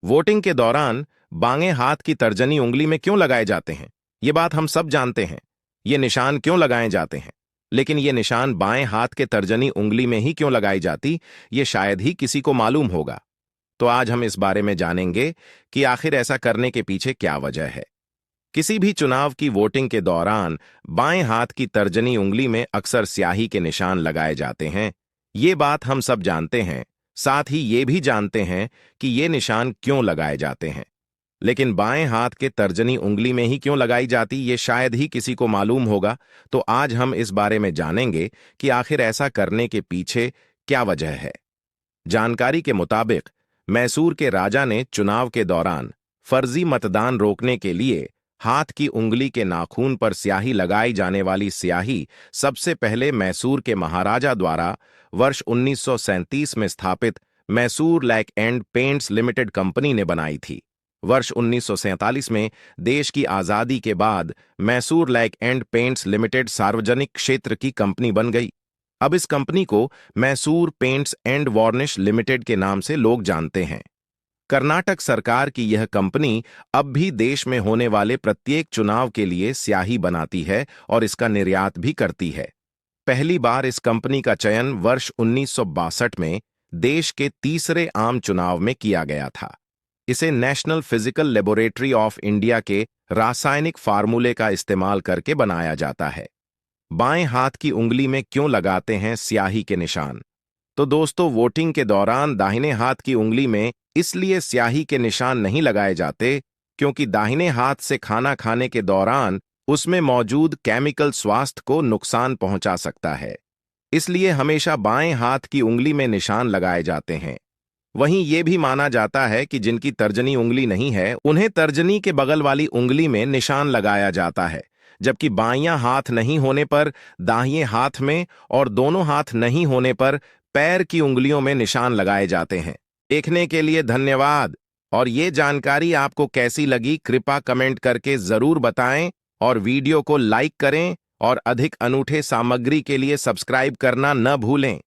Voting के दौरान बाएं हाथ की तर्जनी उंगली में क्यों लगाए जाते हैं? ये बात हम सब जानते हैं। ये निशान क्यों लगाए जाते हैं? लेकिन ये निशान बाएं हाथ के तर्जनी उंगली में ही क्यों लगाई जाती, ये शायद ही किसी को मालूम होगा। तो आज हम इस बारे में जानेंगे कि आखिर ऐसा करने के पीछे क्या वजह है। किसी भी चुनाव की वोटिंग के दौरान बाएं हाथ की तर्जनी उंगली में अक्सर स्याही के निशान लगाए जाते हैं। ये बात हम सब जानते हैं, साथ ही ये भी जानते हैं कि ये निशान क्यों लगाए जाते हैं। लेकिन बाएं हाथ के तर्जनी उंगली में ही क्यों लगाई जाती, ये शायद ही किसी को मालूम होगा। तो आज हम इस बारे में जानेंगे कि आखिर ऐसा करने के पीछे क्या वजह है। जानकारी के मुताबिक मैसूर के राजा ने चुनाव के दौरान फर्जी मतदान रोकने के लिए हाथ की उंगली के नाखून पर स्याही लगाई जाने वाली स्याही सबसे पहले मैसूर के महाराजा द्वारा वर्ष 1937 में स्थापित Mysore lac and paints limited company ने बनाई थी। वर्ष 1947 में देश की आजादी के बाद Mysore lac and paints limited सार्वजनिक क्षेत्र की कंपनी बन गई। अब इस कंपनी को Mysore paints and varnish limited के नाम से लोग जानते हैं। कर्नाटक सरकार की यह कंपनी अब भी देश में होने वाले प्रत्येक चुनाव के लिए स्याही बनाती है और इसका निर्यात भी करती है। पहली बार इस कंपनी का चयन वर्ष 1962 में देश के तीसरे आम चुनाव में किया गया था। इसे national physical laboratory of India के रासायनिक फार्मूले का इस्तेमाल करके बनाया जाता है। बाएं हाथ की उंगली में क्यों लगाते हैं स्याही के निशान? तो दोस्तों, वोटिंग के दौरान दाहिने हाथ की उंगली में इसलिए स्याही के निशान नहीं लगाए जाते क्योंकि दाहिने हाथ से खाना खाने के दौरान उसमें मौजूद केमिकल स्वास्थ्य को नुकसान पहुंचा सकता है। इसलिए हमेशा बाएं हाथ की उंगली में निशान लगाए जाते हैं। वहीं यह भी माना जाता है कि जिनकी तर्जनी उंगली नहीं है, उन्हें तर्जनी के बगल वाली उंगली में निशान लगाया जाता है, जबकि बायां हाथ नहीं होने पर दाहिने हाथ में और दोनों हाथ नहीं होने पर पैर की उंगलियों में निशान लगाए जाते हैं। देखने के लिए धन्यवाद। और ये जानकारी आपको कैसी लगी, कृपया कमेंट करके जरूर बताएं और वीडियो को लाइक करें और अधिक अनूठे सामग्री के लिए सब्सक्राइब करना न भूलें।